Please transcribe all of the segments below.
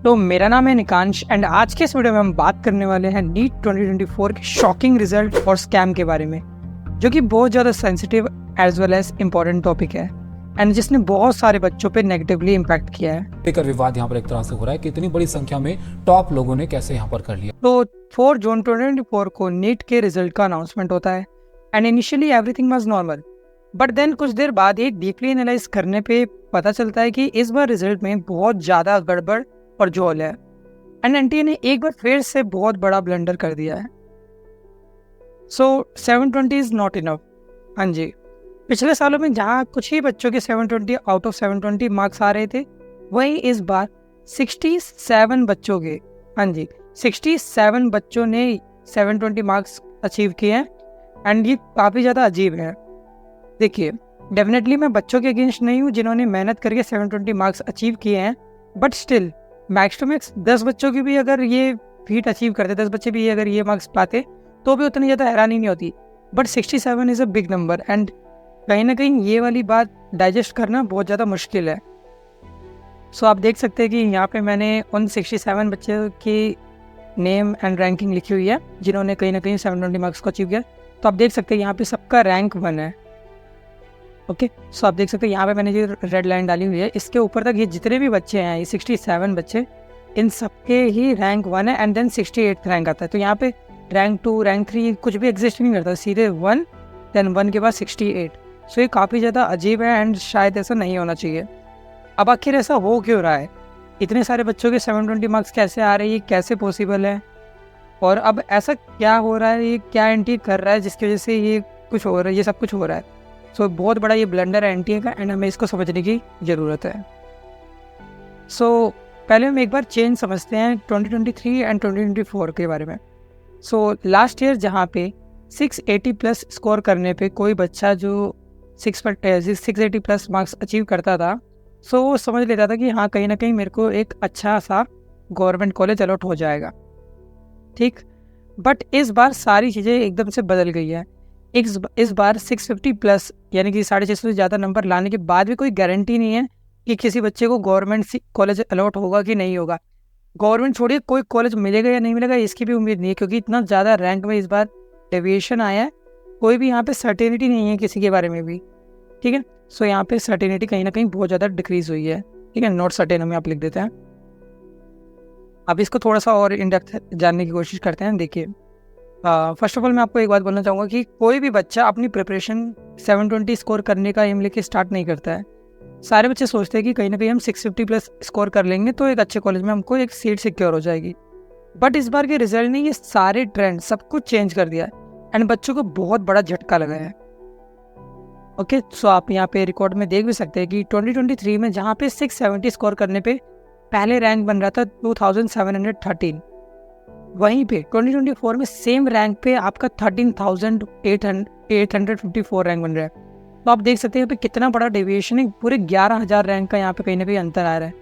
तो मेरा नाम है निकांश एंड आज के इस वीडियो में हम बात करने वाले हैं नीट 2024 के शॉकिंग रिजल्ट और स्कैम के बारे में, जो कि बहुत ज़्यादा sensitive as well as important topic है एंड जिसने बहुत सारे बच्चों पे नेगेटिवली इम्पैक्ट किया है। लेकर विवाद यहाँ पर एक तरह से हो रहा है कि इतनी बड़ी संख्या में टॉप लोगों ने कैसे यहाँ पर कर लिया। तो 4 जून 2024 को नीट के रिजल्ट का अनाउंसमेंट होता है and initially everything was normal, but then कुछ देर बाद ही डीपली एनालाइज करने पे पता चलता है कि इस बार रिजल्ट में बहुत ज़्यादा गड़बड़ और झोल है एंड एनटीए ने एक बार फिर से बहुत बड़ा ब्लंडर कर दिया है। सो 720 इज नॉट इनफ। हाँ जी, पिछले सालों में जहाँ कुछ ही बच्चों के 720 आउट ऑफ 720 मार्क्स आ रहे थे, वहीं इस बार 67 बच्चों के, हाँ जी 67 बच्चों ने 720 मार्क्स अचीव किए हैं एंड ये काफ़ी ज़्यादा अजीब है। देखिए, डेफिनेटली मैं बच्चों के अगेंस्ट नहीं हूँ जिन्होंने मेहनत करके 720 मार्क्स अचीव किए हैं, but still max to max 10 बच्चों की भी अगर ये फीट अचीव करते, 10 बच्चे भी अगर ये मार्क्स पाते तो भी उतनी ज़्यादा हैरानी नहीं होती, but 67 is a big number and कहीं ना कहीं ये वाली बात डाइजेस्ट करना बहुत ज़्यादा मुश्किल है। सो आप देख सकते हैं कि यहाँ पे मैंने उन 67 बच्चों की नेम एंड रैंकिंग लिखी हुई है जिन्होंने कहीं ना कहीं 720 मार्क्स को अचीव किया। तो आप देख सकते हैं यहाँ पे सबका रैंक 1 है। ओके, सो आप देख सकते हैं यहाँ पे मैंने जो रेड लाइन डाली हुई है, इसके ऊपर तक ये जितने भी बच्चे हैं, ये 67 बच्चे, इन सबके ही रैंक 1 है एंड देन 68 रैंक आता है। तो यहाँ पे रैंक 2 रैंक 3 कुछ भी एग्जिस्ट नहीं करता, सीधे 1 देन 1 के बाद 68। सो ये काफ़ी ज़्यादा अजीब है एंड शायद ऐसा नहीं होना चाहिए। अब आखिर ऐसा हो क्यों रहा है? इतने सारे बच्चों के 720 मार्क्स कैसे आ रहे हैं, ये कैसे पॉसिबल है? और अब ऐसा क्या हो रहा है, ये क्या एनटीए कर रहा है जिसकी वजह से ये कुछ हो रहा है, ये सब कुछ हो रहा है? सो बहुत बड़ा ये ब्लंडर है एनटीए का एंड हमें इसको समझने की ज़रूरत है। सो पहले हम एक बार चेंज समझते हैं 2023 एंड 2024 के बारे में। सो लास्ट ईयर जहाँ पे 680 प्लस स्कोर करने पे कोई बच्चा जो 680 प्लस मार्क्स अचीव करता था, सो वो समझ लेता था कि हाँ कहीं ना कहीं मेरे को एक अच्छा सा गवर्नमेंट कॉलेज अलॉट हो जाएगा, ठीक। बट इस बार सारी चीज़ें एकदम से बदल गई है। इस बार 650 प्लस यानी कि 650 से ज़्यादा नंबर लाने के बाद भी कोई गारंटी नहीं है कि किसी बच्चे को गवर्नमेंट कॉलेज अलॉट होगा कि नहीं होगा। गवर्नमेंट छोड़िए, कोई कॉलेज मिलेगा या नहीं मिलेगा इसकी भी उम्मीद नहीं है, क्योंकि इतना ज़्यादा रैंक में इस बार डेविएशन आया है। कोई भी यहाँ पे सर्टेनिटी नहीं है किसी के बारे में भी, ठीक है। सो यहाँ पे सर्टेनिटी कहीं ना कहीं बहुत ज़्यादा डिक्रीज हुई है, ठीक है। नॉट सर्टेन हमें आप लिख देते हैं। अब इसको थोड़ा सा और इन डेप्थ जानने की कोशिश करते हैं। देखिए, फर्स्ट ऑफ ऑल मैं आपको एक बात बोलना चाहूँगा कि कोई भी बच्चा अपनी प्रिपरेशन 720 स्कोर करने का एम लेके स्टार्ट नहीं करता है। सारे बच्चे सोचते हैं कि कहीं ना कहीं हम 650 प्लस स्कोर कर लेंगे तो एक अच्छे कॉलेज में हमको एक सीट सिक्योर हो जाएगी। बट इस बार के रिजल्ट ने ये सारे ट्रेंड सब कुछ चेंज कर दिया है एंड बच्चों को बहुत बड़ा झटका लगा है। ओके, सो आप यहाँ पे रिकॉर्ड में देख भी सकते हैं कि 2023 में जहाँ पे 670 स्कोर करने पे पहले रैंक बन रहा था 2713, वहीं पे 2024 में सेम रैंक पे आपका 13,854 रैंक बन रहा है। तो आप देख सकते हैं यहाँ पे कितना बड़ा डेविएशन है, पूरे 11,000 रैंक का यहाँ पे कहीं ना कहीं अंतर आ रहा है।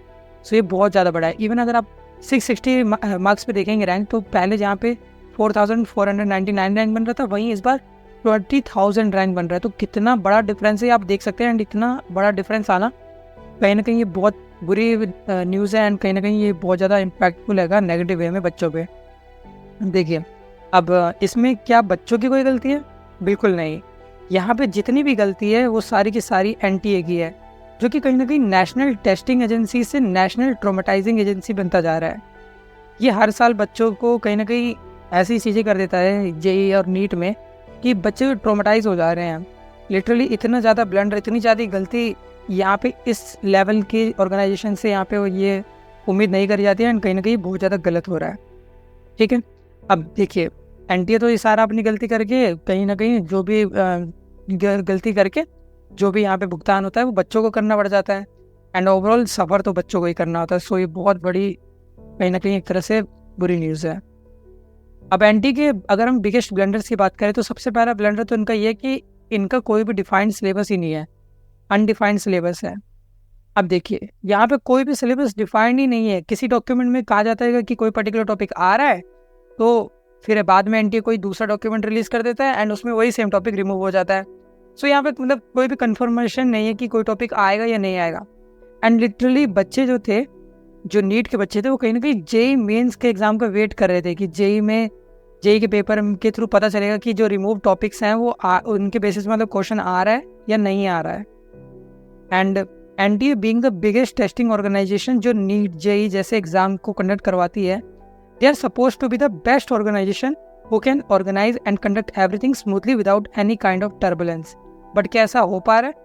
सो ये बहुत ज़्यादा बड़ा है। इवन अगर आप 660 मार्क्स पे देखेंगे रैंक, तो पहले जहाँ पे 4,499 रैंक बन रहा था, वहीं इस बार 20,000 रैंक बन रहा है। तो कितना बड़ा डिफरेंस है आप देख सकते हैं एंड इतना बड़ा डिफरेंस आना कहीं ना कहीं ये बहुत बुरी न्यूज़ है एंड कहीं ना कहीं ये बहुत ज़्यादा इम्पैक्टफुल है नेगेटिव वे में बच्चों पे। देखिए, अब इसमें क्या बच्चों की कोई गलती है? बिल्कुल नहीं। यहाँ पे जितनी भी गलती है वो सारी की सारी एनटीए की है, जो कि कहीं ना कहीं नेशनल टेस्टिंग एजेंसी से नेशनल ट्रॉमेटाइजिंग एजेंसी बनता जा रहा है। ये हर साल बच्चों को कहीं ना कहीं ऐसी चीज़ें कर देता है जेईई और नीट में कि बच्चे ट्रॉमेटाइज हो जा रहे हैं। लिटरली इतना ज़्यादा ब्लंडर, इतनी ज़्यादा गलती यहाँ पे इस लेवल की ऑर्गेनाइजेशन से यहाँ पे ये उम्मीद नहीं करी जाती है एंड कहीं ना कहीं बहुत ज़्यादा गलत हो रहा है, ठीक है। अब देखिए, एनटीए तो ये सारा अपनी गलती करके कहीं ना कहीं जो भी गलती करके जो भी यहाँ पे भुगतान होता है वो बच्चों को करना पड़ जाता है एंड ओवरऑल सफ़र तो बच्चों को ही करना होता है। सो ये बहुत बड़ी कहीं ना कहीं एक तरह से बुरी न्यूज़ है। अब एनटीए के अगर हम बिगेस्ट ब्लंडर्स की बात करें तो सबसे पहला ब्लंडर तो इनका ये है कि इनका कोई भी डिफाइंड सिलेबस ही नहीं है, अनडिफाइंड सिलेबस है। अब देखिए, यहाँ पे कोई भी सिलेबस डिफाइंड ही नहीं है। किसी डॉक्यूमेंट में कहा जाता है कि कोई पर्टिकुलर टॉपिक आ रहा है, तो फिर बाद में एनटीए कोई दूसरा डॉक्यूमेंट रिलीज कर देता है एंड उसमें वही सेम टॉपिक रिमूव हो जाता है। सो यहाँ पे मतलब कोई भी कंफर्मेशन नहीं है कि कोई टॉपिक आएगा या नहीं आएगा। एंड लिटरली बच्चे जो थे जो नीट के बच्चे थे वो कहीं ना कहीं जेई मेंस के एग्ज़ाम का वेट कर रहे थे कि जेई के पेपर के थ्रू पता चलेगा कि जो रिमूव टॉपिक्स हैं वो उनके बेसिस में मतलब क्वेश्चन आ रहा है या नहीं आ रहा है। And NTA being the biggest testing organisation जो नीट जेई जैसे एग्जाम को कंडक्ट करवाती है, they are supposed to be the best organisation who can organise and conduct everything smoothly without any kind of turbulence. But क्या ऐसा हो पा रहा है?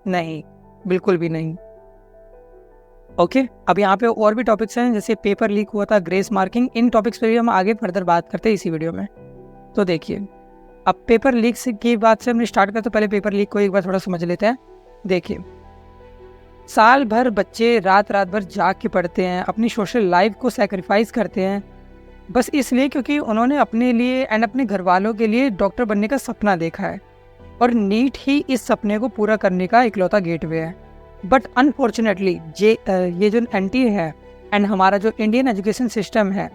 नहीं, बिल्कुल भी नहीं। ओके अब यहाँ पे और भी टॉपिक्स हैं, जैसे पेपर लीक हुआ था, ग्रेस मार्किंग, इन टॉपिक्स पे भी हम आगे फर्दर बात करते हैं इसी वीडियो में। तो देखिए, अब पेपर लीक की बात से हमने स्टार्ट करते तो पहले पेपर लीक को एक बार थोड़ा समझ लेते हैं। देखिए, साल भर बच्चे रात भर जाग के पढ़ते हैं, अपनी सोशल लाइफ को सेक्रीफाइस करते हैं बस इसलिए क्योंकि उन्होंने अपने लिए एंड अपने घर वालों के लिए डॉक्टर बनने का सपना देखा है, और नीट ही इस सपने को पूरा करने का इकलौता गेटवे है। बट अनफॉर्चुनेटली ये जो एनटीए है एंड हमारा जो इंडियन एजुकेशन सिस्टम है,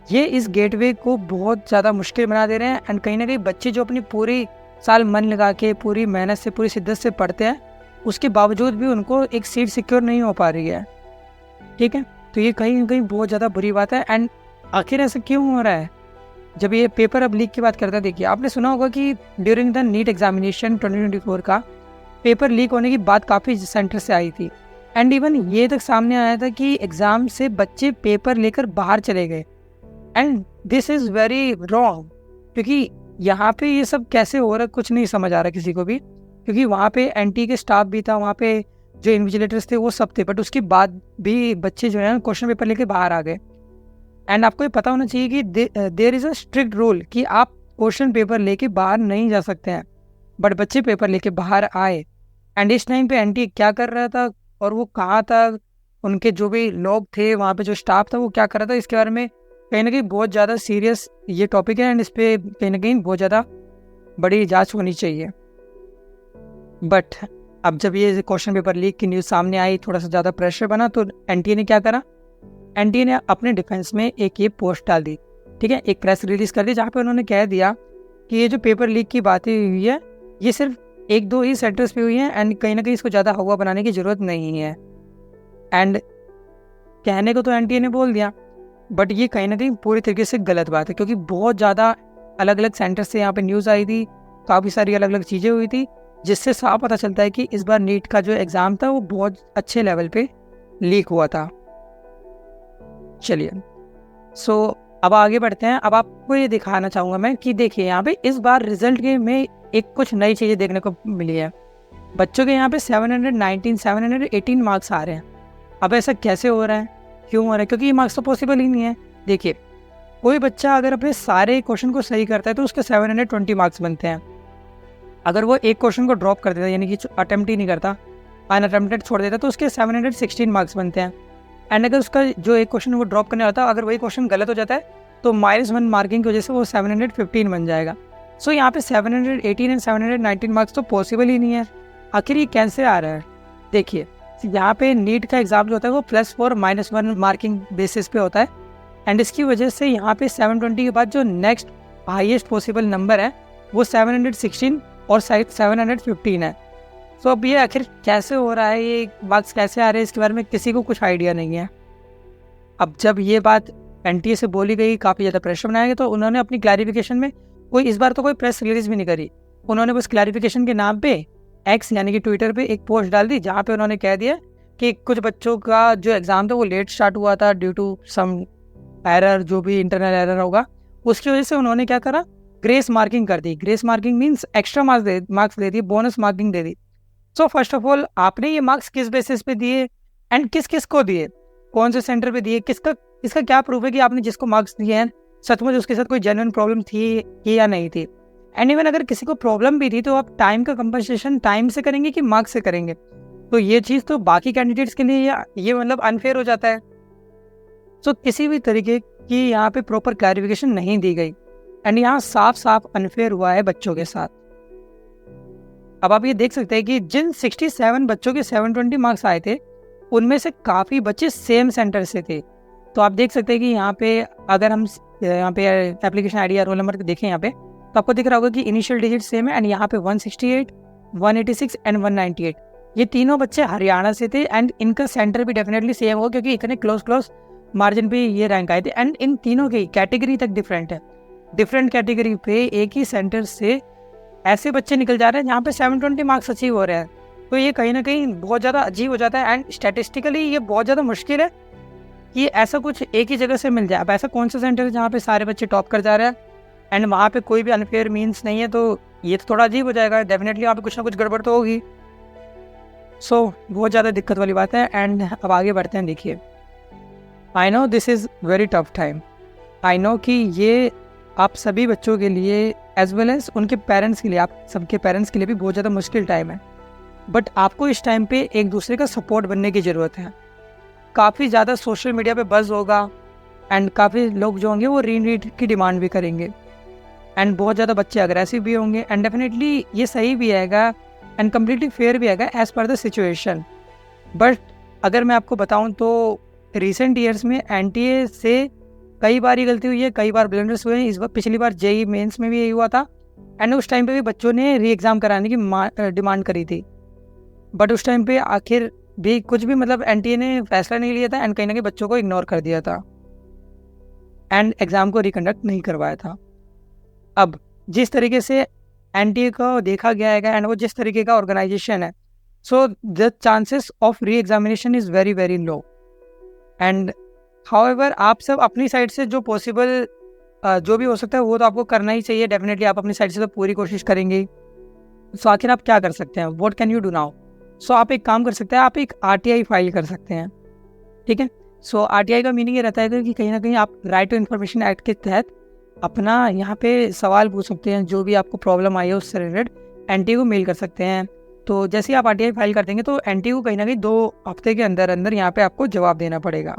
ये इस गेटवे को बहुत ज़्यादा मुश्किल बना दे रहे हैं। एंड कहीं ना कहीं बच्चे जो अपनी पूरी साल मन लगा के पूरी मेहनत से पूरी शिद्दत से पढ़ते हैं, उसके बावजूद भी उनको एक सीट सिक्योर नहीं हो पा रही है। ठीक है, तो ये कहीं ना कहीं बहुत ज़्यादा बुरी बात है। एंड आखिर ऐसा क्यों हो रहा है? जब ये पेपर अब लीक की बात करता है, देखिए आपने सुना होगा कि ड्यूरिंग द नीट एग्जामिनेशन 2024 का पेपर लीक होने की बात काफ़ी सेंटर से आई थी। एंड इवन ये तक सामने आया था कि एग्ज़ाम से बच्चे पेपर लेकर बाहर चले गए। And this is very wrong, क्योंकि यहाँ पे ये सब कैसे हो रहा है कुछ नहीं समझ आ रहा किसी को भी, क्योंकि वहाँ पे एनटी के स्टाफ भी था, वहाँ पे जो इन्विजिलेटर्स थे वो सब थे, बट उसके बाद भी बच्चे जो है क्वेश्चन पेपर लेके बाहर आ गए। एंड आपको ये पता होना चाहिए कि there is a strict rule कि आप क्वेश्चन पेपर लेके बाहर नहीं जा सकते हैं, बट बच्चे पेपर लेके बाहर आए। एंड इस टाइम पे एनटी क्या कर रहा था और वो कहाँ था, उनके जो भी लोग थे वहाँ पे जो स्टाफ था वो क्या कर रहा था, इसके बारे में कहीं ना कहीं बहुत ज़्यादा सीरियस ये टॉपिक है। एंड इस पर कहीं ना कहीं बहुत ज़्यादा बड़ी जांच होनी चाहिए। बट अब जब ये क्वेश्चन पेपर लीक की न्यूज़ सामने आई, थोड़ा सा ज़्यादा प्रेशर बना, तो एनटीए ने क्या करा, एनटीए ने अपने डिफेंस में एक ये पोस्ट डाल दी। ठीक है, एक प्रेस रिलीज कर दी जहाँ पे उन्होंने कह दिया कि ये जो पेपर लीक की बातें हुई है ये सिर्फ एक दो ही सेंटर्स पे हुई हैं एंड कहीं ना कहीं इसको ज़्यादा हवा बनाने की ज़रूरत नहीं है। एंड कहने को तो एनटीए ने बोल दिया, बट ये कहीं ना कहीं पूरी तरीके से गलत बात है, क्योंकि बहुत ज़्यादा अलग अलग सेंटर से यहाँ पे न्यूज़ आई थी, काफ़ी सारी अलग अलग चीज़ें हुई थी, जिससे साफ पता चलता है कि इस बार नीट का जो एग्ज़ाम था वो बहुत अच्छे लेवल पे लीक हुआ था। चलिए, सो अब आगे बढ़ते हैं। अब आपको ये दिखाना चाहूँगा मैं कि देखिए यहाँ पे इस बार रिजल्ट के में एक कुछ नई चीज़ें देखने को मिली है। बच्चों के यहाँ पे 718 मार्क्स आ रहे हैं। अब ऐसा कैसे हो रहा है, क्यों हो रहा है? क्योंकि ये मार्क्स तो पॉसिबल ही नहीं है। देखिए, कोई बच्चा अगर अपने सारे क्वेश्चन को सही करता है तो उसके 720 मार्क्स बनते हैं। अगर वो एक क्वेश्चन को ड्रॉप कर देता है, यानी कि अटेम्प्ट ही नहीं करता, अनअटेम्प्टेड छोड़ देता, तो उसके 716 मार्क्स बनते हैं। एंड अगर उसका जो एक क्वेश्चन वो ड्रॉप करने वाला था, अगर वही क्वेश्चन गलत हो जाता है तो -1 मार्किंग की वजह से वो 715 बन जाएगा। सो यहाँ पे 718 एंड 719 मार्क्स तो पॉसिबल ही नहीं है। आखिर ये कैसे आ रहा है? देखिए, यहाँ पे नीट का एग्जाम जो होता है वो +4 -1 मार्किंग बेसिस पे होता है। एंड इसकी वजह से यहाँ पे 720 के बाद जो नेक्स्ट हाईएस्ट पॉसिबल नंबर है वो 716 और 715 है। सो अब ये आखिर कैसे हो रहा है, ये मार्क्स कैसे आ रहे हैं, इसके बारे में किसी को कुछ आइडिया नहीं है। अब जब ये बात एनटीए से बोली गई, काफ़ी ज़्यादा प्रेशर बनाया गया, तो उन्होंने अपनी क्लैरिफिकेशन में इस बार तो कोई प्रेस रिलीज भी नहीं करी। उन्होंने बस क्लैरिफिकेशन के नाम पे एक्स यानी कि ट्विटर पे एक पोस्ट डाल दी, जहाँ पे उन्होंने कह दिया कि कुछ बच्चों का जो एग्ज़ाम था वो लेट स्टार्ट हुआ था ड्यू टू सम एरर, जो भी इंटरनल एरर होगा उसकी वजह से उन्होंने क्या करा, ग्रेस मार्किंग कर दी। Grace marking means extra marks दे दी, बोनस मार्किंग दे दी। सो फर्स्ट ऑफ ऑल, आपने ये मार्क्स किस बेसिस पे दिए एंड किस किस को दिए, कौन से सेंटर पे दिए, इसका क्या प्रूफ है कि आपने जिसको मार्क्स दिए हैं सचमुच उसके साथ कोई जेन्युइन प्रॉब्लम थी या नहीं थी? एंड इवन अगर किसी को प्रॉब्लम भी थी तो आप टाइम का कंपनसेशन टाइम से करेंगे कि मार्क्स से करेंगे? तो ये चीज़ तो बाकी कैंडिडेट्स के लिए ये मतलब अनफेयर हो जाता है। सो किसी भी तरीके की यहाँ पे प्रॉपर क्लैरिफिकेशन नहीं दी गई एंड यहाँ साफ साफ अनफेयर हुआ है बच्चों के साथ। अब आप ये देख सकते हैं कि जिन 67 बच्चों के 720 मार्क्स आए थे उनमें से काफ़ी बच्चे सेम सेंटर से थे। तो आप देख सकते हैं कि यहाँ पे अगर हम यहाँ पे एप्लीकेशन आईडी या रोल नंबर देखें यहाँ पे, तो आपको दिख रहा होगा कि इनिशियल डिजिट सेम है एंड यहाँ पे 168, 186 एंड 198। ये तीनों बच्चे हरियाणा से थे एंड इनका सेंटर भी डेफिनेटली सेम हो क्योंकि इतने क्लोज मार्जिन पे ये रैंक आए थे एंड इन तीनों की कैटेगरी तक डिफरेंट है। डिफरेंट कैटेगरी पे एक ही सेंटर से ऐसे बच्चे निकल जा रहे हैं जहाँ पे 720 मार्क्स अचीव हो रहे हैं। तो ये कहीं ना कहीं बहुत ज़्यादा अजीब हो जाता है एंड स्टैटिस्टिकली ये बहुत ज़्यादा मुश्किल है कि ऐसा कुछ एक ही जगह से मिल जाए। अब ऐसा कौन सा सेंटर है जहाँ पे सारे बच्चे टॉप कर जा रहे हैं एंड वहाँ पे कोई भी अनफेयर मीन्स नहीं है, तो ये तो थोड़ा अजीब हो जाएगा। डेफिनेटली वहाँ पे कुछ ना कुछ गड़बड़ तो होगी। सो बहुत ज़्यादा दिक्कत वाली बात है एंड अब आगे बढ़ते हैं। देखिए, I know this is very tough time. I know कि ये आप सभी बच्चों के लिए एज वेल एज उनके पेरेंट्स के लिए, आप सबके पेरेंट्स के लिए भी बहुत ज़्यादा मुश्किल टाइम है। बट आपको इस टाइम पे एक दूसरे का सपोर्ट बनने की ज़रूरत है। काफ़ी ज़्यादा सोशल मीडिया पे बज़ होगा एंड काफ़ी लोग जो होंगे वो रीड की डिमांड भी करेंगे एंड बहुत ज़्यादा बच्चे अग्रेसिव भी होंगे एंड डेफिनेटली ये सही भी आएगा एंड कम्प्लीटली फेयर भी आएगा as per the situation. But अगर मैं आपको बताऊं तो रिसेंट ईयर्स में एनटीए से कई बार ये गलती हुई है, कई बार ब्लंडर्स हुए हैं। इस बार पिछली बार जेई मेंस में भी यही हुआ था एंड उस टाइम पे भी बच्चों ने री एग्ज़ाम कराने की डिमांड करी थी। बट उस टाइम पे आखिर भी कुछ भी मतलब एनटीए ने फैसला नहीं लिया था एंड कहीं ना कहीं बच्चों को इग्नोर कर दिया था एंड एग्ज़ाम को रिकंडक्ट नहीं करवाया था। अब जिस तरीके से एनटीए को देखा गया है एंड वो जिस तरीके का ऑर्गेनाइजेशन है, so the chances of re examination is very very low and however आप सब अपनी साइड से जो पॉसिबल जो भी हो सकता है वो तो आपको करना ही चाहिए। डेफिनेटली आप अपनी साइड से तो पूरी कोशिश करेंगे। सो आखिर आप क्या कर सकते हैं? What can you do now? So आप एक काम कर सकते हैं, आप एक आरटीआई फाइल कर सकते हैं। ठीक है, सो आरटीआई का मीनिंग ये रहता है कि कहीं ना कहीं आप राइट टू इन्फॉर्मेशन एक्ट के तहत अपना यहाँ पे सवाल पूछ सकते हैं। जो भी आपको प्रॉब्लम आई है उससे रिलेटेड एनटीए को मेल कर सकते हैं। तो जैसे ही आप आरटीआई फाइल कर देंगे तो एनटीए को कहीं ना कहीं 2 हफ्ते के अंदर अंदर यहाँ पे आपको जवाब देना पड़ेगा।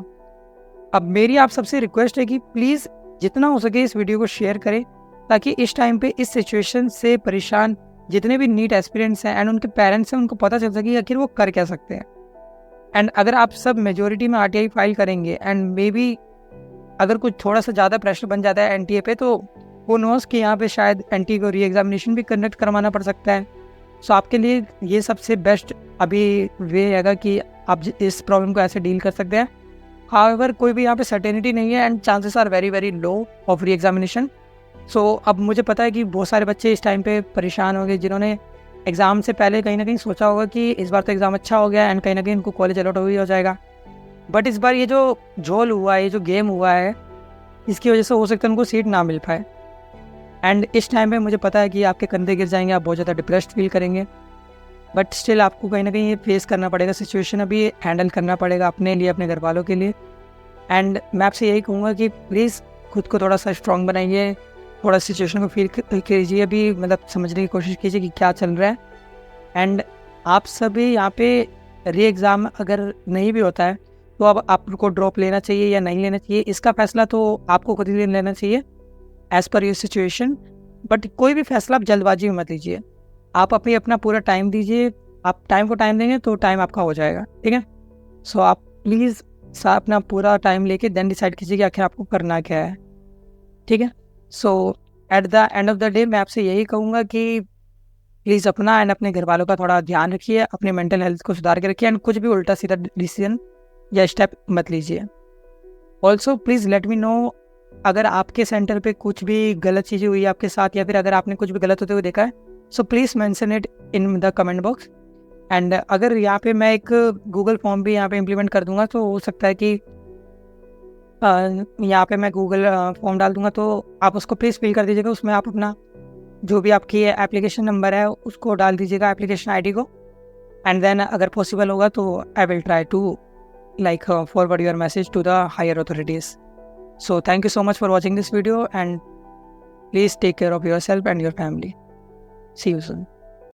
अब मेरी आप सबसे रिक्वेस्ट है कि प्लीज़ जितना हो सके इस वीडियो को शेयर करें ताकि इस टाइम पे इस सिचुएशन से परेशान जितने भी नीट एस्पिरेंट्स हैं एंड उनके पेरेंट्स हैं उनको पता चल सके आखिर वो कर क्या सकते हैं। एंड अगर आप सब मेजोरिटी में आरटीआई फाइल करेंगे एंड मे बी अगर कुछ थोड़ा सा ज़्यादा प्रेशर बन जाता है एनटीए पे, तो वो नोस कि यहाँ पे शायद एनटीए को री एग्जामिनेशन भी कंडक्ट करवाना पड़ सकता है। सो आपके लिए ये सबसे बेस्ट अभी वे हैगा कि आप इस प्रॉब्लम को ऐसे डील कर सकते हैं। हाउएवर कोई भी यहाँ पे सर्टेनिटी नहीं है and chances are very very low of re examination. So अब मुझे पता है कि बहुत सारे बच्चे इस टाइम पे परेशान हो गए जिन्होंने एग्ज़ाम से पहले कहीं ना कहीं सोचा होगा कि इस बार तो एग्ज़ाम अच्छा हो गया एंड कहीं ना कहीं उनको कॉलेज अलॉट हो जाएगा। बट इस बार ये जो झोल हुआ है, ये जो गेम हुआ है, इसकी वजह से हो सकता है उनको सीट ना मिल पाए एंड इस टाइम पे मुझे पता है कि आपके कंधे गिर जाएंगे, आप बहुत ज़्यादा डिप्रेस्ड फील करेंगे। बट स्टिल आपको कहीं ना कहीं ये फेस करना पड़ेगा, सिचुएशन अभी हैंडल करना पड़ेगा अपने लिए, अपने घर वालों के लिए। एंड मैं आपसे यही कहूँगा कि प्लीज़ खुद को थोड़ा सा स्ट्रॉन्ग बनाइए, थोड़ा सिचुएशन को फील कीजिए, अभी मतलब समझने की कोशिश कीजिए कि क्या चल रहा है। एंड आप सभी यहाँ पे री एग्ज़ाम अगर नहीं भी होता है तो अब आपको ड्रॉप लेना चाहिए या नहीं लेना चाहिए, इसका फ़ैसला तो आपको खुद ही लेना चाहिए as per your situation. But कोई भी फैसला आप जल्दबाजी में मत लीजिए, आप अपना पूरा टाइम दीजिए। आप टाइम को टाइम देंगे तो टाइम आपका हो जाएगा। ठीक है, सो आप प्लीज़ अपना पूरा टाइम लेके देन डिसाइड कीजिए कि आखिर आपको करना क्या है। ठीक है, so at the end of the day मैं आपसे यही कहूँगा कि प्लीज़ अपना एंड अपने घर वालों का थोड़ा ध्यान रखिए, अपने मेंटल हेल्थ को सुधार के रखिए एंड कुछ भी उल्टा सीधा डिसीजन या स्टेप मत लीजिए। Also please let me know अगर आपके सेंटर पे कुछ भी गलत चीज़ें हुई आपके साथ या फिर अगर आपने कुछ भी गलत होते हुए देखा है, so please mention it in the comment box. And अगर यहाँ पे मैं एक गूगल फॉर्म भी यहाँ पे इम्प्लीमेंट कर दूंगा तो हो सकता है कि यहाँ पे मैं गूगल फॉर्म डाल दूंगा तो आप उसको प्लीज़ फिल कर दीजिएगा। उसमें आप अपना जो भी आपकी एप्लीकेशन नंबर है उसको डाल दीजिएगा, एप्लीकेशन आईडी को। एंड देन अगर पॉसिबल होगा तो I will try to forward your message to the higher authorities. So thank you so much for watching this video and please take care of yourself and your family. See you soon.